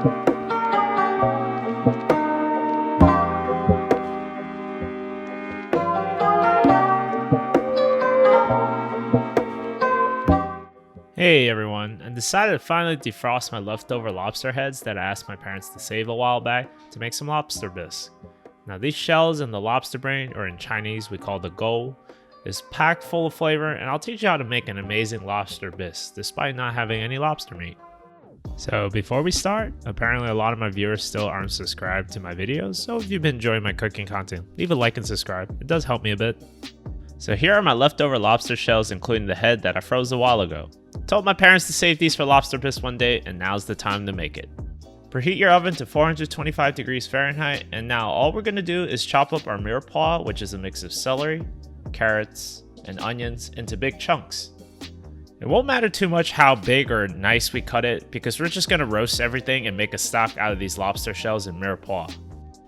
Hey everyone, I decided to finally defrost my leftover lobster heads that I asked my parents to save a while back to make some lobster bisque. Now these shells and the lobster brain, or in Chinese we call the gou, is packed full of flavor, and I'll teach you how to make an amazing lobster bisque despite not having any lobster meat. So before we start, apparently a lot of my viewers still aren't subscribed to my videos, so if you've been enjoying my cooking content, leave a like and subscribe, it does help me a bit. So here are my leftover lobster shells, including the head that I froze a while ago. Told my parents to save these for lobster bisque one day, and now's the time to make it. Preheat your oven to 425 degrees Fahrenheit, and now all we're going to do is chop up our Mirepoix, which is a mix of celery, carrots, and onions, into big chunks. It won't matter too much how big or nice we cut it, because we're just going to roast everything and make a stock out of these lobster shells and Mirepoix.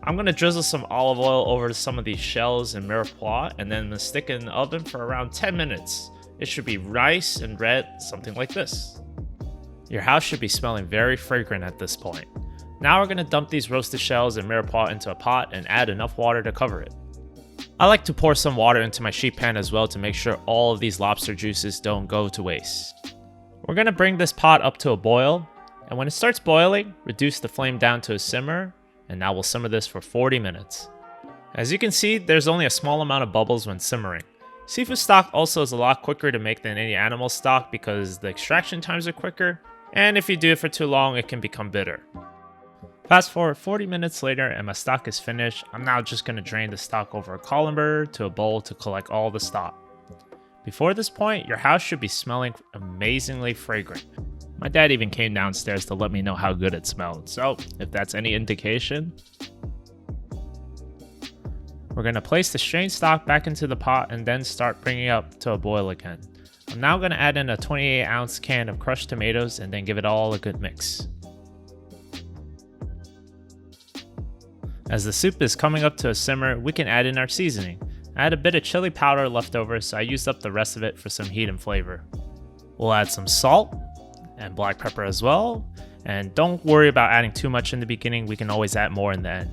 I'm going to drizzle some olive oil over some of these shells and Mirepoix, and then I'm going to stick it in the oven for around 10 minutes. It should be nice and red, something like this. Your house should be smelling very fragrant at this point. Now we're going to dump these roasted shells and Mirepoix into a pot and add enough water to cover it. I like to pour some water into my sheet pan as well to make sure all of these lobster juices don't go to waste. We're going to bring this pot up to a boil, and when it starts boiling, reduce the flame down to a simmer, and now we'll simmer this for 40 minutes. As you can see, there's only a small amount of bubbles when simmering. Seafood stock also is a lot quicker to make than any animal stock because the extraction times are quicker, and if you do it for too long, it can become bitter. Fast forward 40 minutes later and my stock is finished. I'm now just going to drain the stock over a colander to a bowl to collect all the stock. Before this point, your house should be smelling amazingly fragrant. My dad even came downstairs to let me know how good it smelled, so if that's any indication. We're going to place the strained stock back into the pot and then start bringing it up to a boil again. I'm now going to add in a 28 ounce can of crushed tomatoes and then give it all a good mix. As the soup is coming up to a simmer, we can add in our seasoning. I had a bit of chili powder left over, so I used up the rest of it for some heat and flavor. We'll add some salt and black pepper as well, and don't worry about adding too much in the beginning, we can always add more in the end.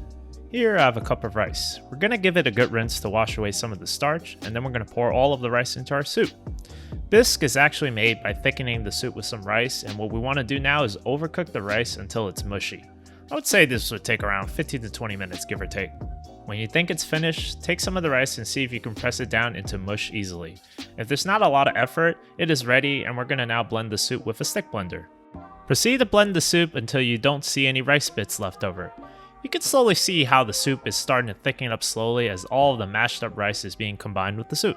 Here I have a cup of rice. We're going to give it a good rinse to wash away some of the starch, and then we're going to pour all of the rice into our soup. Bisque is actually made by thickening the soup with some rice, and what we want to do now is overcook the rice until it's mushy. I would say this would take around 15 to 20 minutes, give or take. When you think it's finished, take some of the rice and see if you can press it down into mush easily. If there's not a lot of effort, it is ready, and we're going to now blend the soup with a stick blender. Proceed to blend the soup until you don't see any rice bits left over. You can slowly see how the soup is starting to thicken up slowly as all of the mashed up rice is being combined with the soup.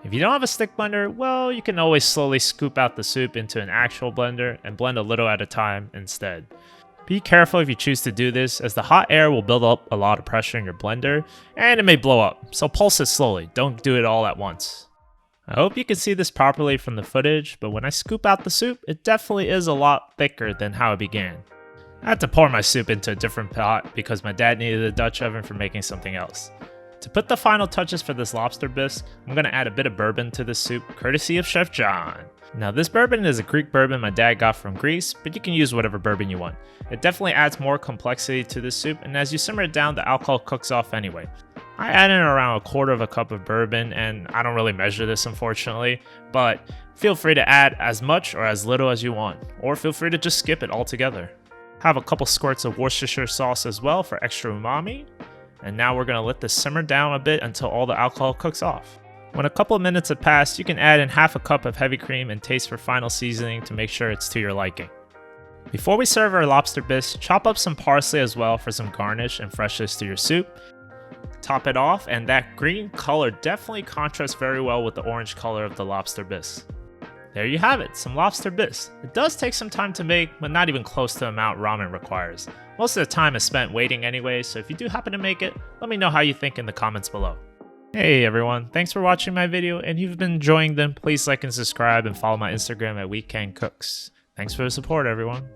If you don't have a stick blender, well, you can always slowly scoop out the soup into an actual blender and blend a little at a time instead. Be careful if you choose to do this, as the hot air will build up a lot of pressure in your blender and it may blow up, so pulse it slowly, don't do it all at once. I hope you can see this properly from the footage, but when I scoop out the soup, it definitely is a lot thicker than how it began. I had to pour my soup into a different pot because my dad needed a Dutch oven for making something else. To put the final touches for this lobster bisque, I'm going to add a bit of bourbon to this soup, courtesy of Chef John. Now this bourbon is a Greek bourbon my dad got from Greece, but you can use whatever bourbon you want. It definitely adds more complexity to this soup, and as you simmer it down, the alcohol cooks off anyway. I add in around 1/4 cup of bourbon, and I don't really measure this unfortunately, but feel free to add as much or as little as you want, or feel free to just skip it altogether. Have a couple squirts of Worcestershire sauce as well for extra umami. And now we're going to let this simmer down a bit until all the alcohol cooks off. When a couple of minutes have passed, you can add in 1/2 cup of heavy cream and taste for final seasoning to make sure it's to your liking. Before we serve our lobster bisque, chop up some parsley as well for some garnish and freshness to your soup. Top it off, and that green color definitely contrasts very well with the orange color of the lobster bisque. There you have it, some lobster bisque. It does take some time to make, but not even close to the amount ramen requires. Most of the time is spent waiting anyway, so if you do happen to make it, let me know how you think in the comments below. Hey everyone, thanks for watching my video, and if you've been enjoying them, please like and subscribe and follow my Instagram at Weekend Cooks. Thanks for the support everyone.